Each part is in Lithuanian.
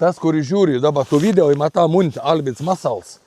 tas, kuris žiūri, dabar tu video įmata munt Albits Muscles,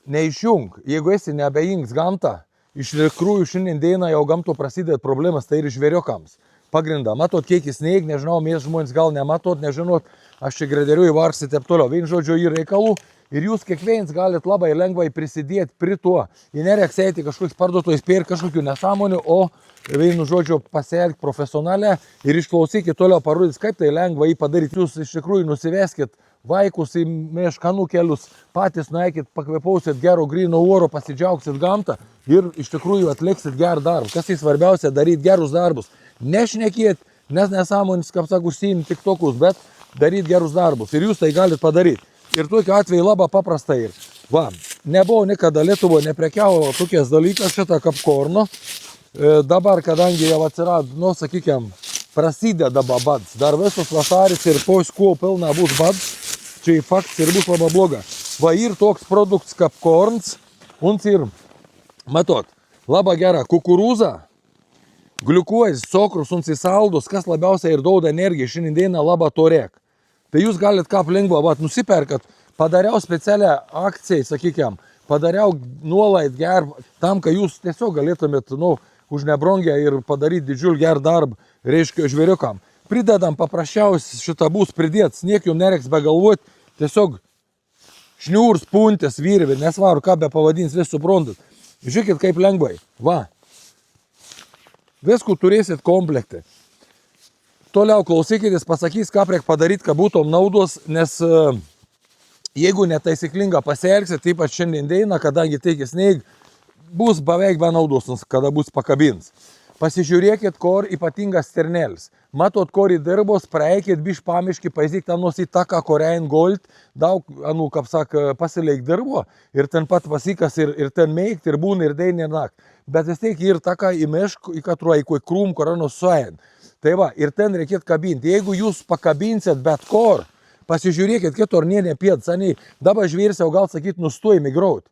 neišjung, jeigu esi neabejingas gamta, iš tikrųjų šiandien dieną jau gamto prasideda problemas, tai ir žvėriokams. Pagrindą, matot, kiek jis neig, nežinau, mes žmonės gal nematot, nežinot, aš čia graderiu įvarsi taip toliau. Vien žodžio į reikalų ir jūs kiekvienas galit labai lengvai prisidėti prie tuo. Jei nereiks eiti kažkoks parduotojas per kažkokių nesąmonių, o vienu žodžiu pasielgti profesionalią ir išklausykit toliau parodys, kaip tai lengva jį padaryti. Jūs iš tikrųjų nusiveskit vaikus į meškanų kelius, patys nueikit, pakvėpausit gero gryno oro, pasidžiaugsit gamtą ir iš tikrųjų atliksit gerą darbą. Kas tai svarbiausia, daryti gerus darbus. Nešnekėt, nes nesąmonės, kaip sako, užsiimti tik tokus, bet daryti gerus darbus. Ir jūs tai galite padaryti. Ir tokiu atveju labai paprastai. Va, nebuvo niekada Lietuvoje, neprekiavo tokias dalykas šitą kapkorno. Dabar, kadangi jau atsirado, nu, sakykime, prasideda bads, dar visos vasaris ir poiskuo pilna bus bads, čia faktas ir bus labai bloga. Va, ir toks produkts kapkorns, uns ir, matot, labai gera kukurūza, gliukozės, cukrus, uns į saldus, kas labiausiai ir duoda energiją, šiandien dieną labai torek. Tai jūs galit kaip lengva, va, nusiperkat, padariau specialią akciją, sakykime, padariau nuolaid gerą, tam, kad jūs tiesiog galėtumėt, nu, už nebrongę ir padaryti didžiulį gerą darbą, reiškia, žvėriukam. Pridedam paprasčiausiai šitą bus pridėt, niek jums nereiks begalvoti, tiesiog šniūrs, puntis, virvė, nesvaru, ką be pavadins, vis suprantat. Žiūrėkit, kaip lengvai. Va. Viskų turėsit komplektą. Toliau klausykitės, pasakys, ką reikia padaryti, kad būtum naudos, nes jeigu netaisyklinga pasielgsit, ypač šiandien dieną, kadangi teikis neig, bus beveik be naudos, kada bus pakabins. Pasižiūrėkit, kur ypatingas sternėlis. Matot, kur į dirbos, praeikit biš pamiški, paizdyk ten nors į taką, kur ein gold, daug, anu, kaip sak, pasileik dirbo, ir ten pat pasikas, ir ten meikt, ir būna, ir dein, ir nakt. Bet vis tiek ir taką į miškų, į katrų, į krūm, kur anu suojant. Tai va, ir ten reikėt kabinti. Jeigu jūs pakabinsit bet kur, pasižiūrėkit, kitur nėnė pėd, seniai, dabar žvėrsiau, gal sakyt, nustoj migraut.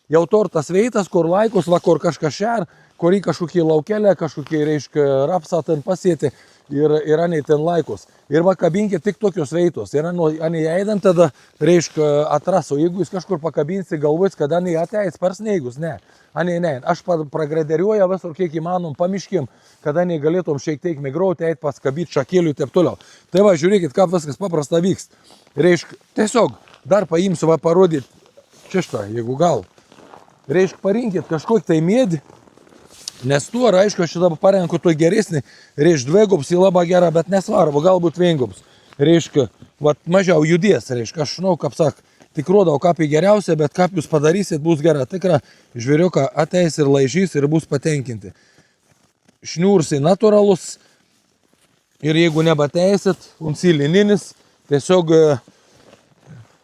Jau tortas veitas, kur laikus, va, kur kažkas šer, kur į kažkokį laukelę, kažkokį, reiškia, rapsą ten pasėti ir anei ten laikus. Ir va, kabinkit tik tokius veitus. Ir anei eidant tada, reiškia, atras. O jeigu jūs kažkur pakabinsi, galvojat, kad anei ateis per sneigus, ne. Anei ne. Aš pragraderiuoju visur kiek įmanom pamiškim, kad anei galėtum šiek tiek migrauti, eit paskabyti šakėlių ir taip toliau. Tai va, žiūrėkit, kaip viskas paprasta vyks. Reiškia, tiesiog dar paimsiu va parodyti šeštą, jeigu gal. Reiškia, parinkit kažkokį tai mėdį, nes tuo, aišku, aš dabar parenku to geresnį, reiškia, dvigubs į labai gerą, bet nesvarbu, galbūt viengubs. Reiškia, vat, mažiau judės, reiškia, aš žinau, kaip sak, tik rodau, kaip į geriausia, bet kaip jūs padarysit, bus gera, tikra, žvėriuką ateis ir laižys ir bus patenkinti. Šniūrsiai natūralus ir jeigu nebateisit, unsilininis, tiesiog,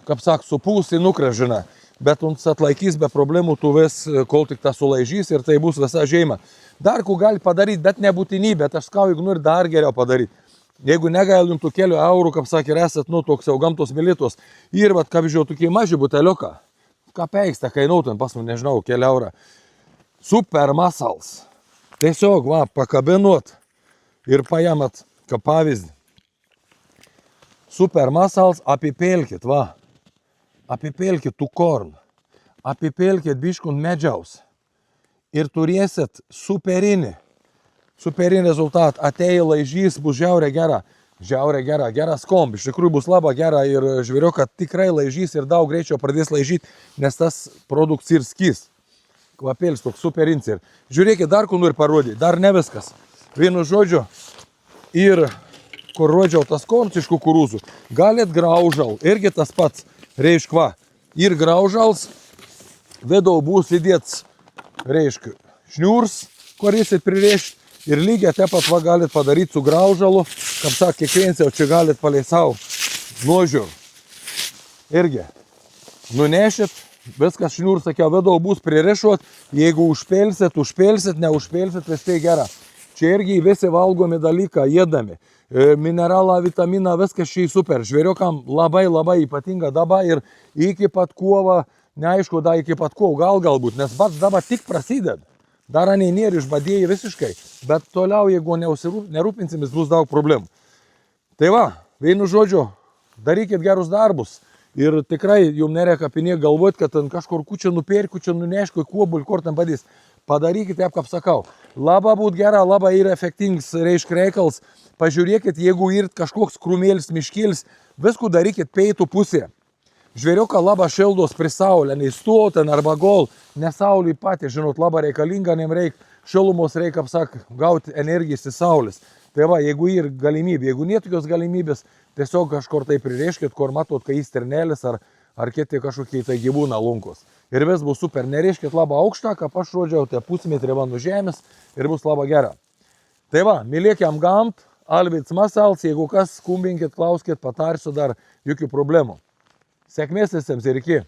kaip sak, supūsiai nukražina. Bet uns atlaikys be problemų tų vis, kol tik tą sulaižys ir tai bus visa žeima. Dar ko gali padaryti, bet nebūtinybė, bet aš skau, jeigu ir dar geriau padaryti. Jeigu negalim tų kelių eurų, kaip sakė, esat, nu, toks jau gamtos militos, ir, vat, kaip žiūrėjau, tokie maži buteliuką, ką peiksta, kainuotum, pas man, nežinau, kelių eurą. Super Muscles. Tiesiog, va, pakabinuot ir pajamat, kaip pavyzdį. Super Muscles apipelkit, va. Apipelkit tų korn, apipelkit biškun medžiaus ir turėsit superinį rezultatą. Atėjo laižys, bus žiauriai gera, geras kombi. Iš tikrųjų bus labai gera ir žvėriuką tikrai laižys ir daug greičiau pradės laižyti, nes tas produkts ir skys. Kvapėlis toks superins ir. Žiūrėkit, dar ko noriu parodyti, dar ne viskas. Vienu žodžiu ir kur rodžiau tas korns iš kukurūzų, galit graužal, irgi tas pats. Reiškia, va, ir graužals, vidau bus įdėts, reiškia, šniūrs, kuris pririešti, ir lygiai taip pat va galit padaryti su graužalu, kaip sak, kiekvienas jau čia galit palei savo nuožiūrų. Irgi, nunešit, viskas šniūrs, sakiau, vidau bus pririšuot, jeigu užpėlsit, neužpėlsit, vis tai gera. Čia irgi visi valgomi dalyką, jėdami. Mineralą, vitaminą, viskas šį super. Žvėriukam labai ypatinga daba ir iki pat kovą, neaišku, da iki pat kovą galbūt, nes pats daba tik prasideda. Dar anei nėra išbadėjai visiškai, bet toliau, jeigu nerūpinsimės, bus daug problemų. Tai va, vienu žodžiu, darykit gerus darbus. Ir tikrai jums nereikia pinėti galvoti, kad ten kažkur kučia nupirkų, čia nuneško, kuo bulkur tam padės. Padarykit, taip kaip sakau. Labai būt gera, labai yra efektingas reiškia reikals. Pažiūrėkit, jeigu yra kažkoks krūmėlis, miškėlis, viskų darykit peitų pusė. Žvėriuką labai šildos prie saulę, nei stuoten arba gol, nesaulį patį, žinot, labai reikalinga, nem reikia šilumos, reikia, apsak, gauti energijos į saulės. Tai va, jeigu yra galimybė, jeigu netokios galimybės, tiesiog kažkur tai prireiškit, kur matot, kai įsternelis ar kiti kažkokie tai gyvūna lunkos. Ir vis bus super, nereiškit labai aukštą, ką aš rodžiau, tai pusmetrį van nuo žemės ir bus labai gera. Tai va, mylėkiam gamt, Alvyds Masals, jeigu kas, skumbinkit, klauskit, patarsiu dar jokių problemų. Sėkmės visiems ir iki.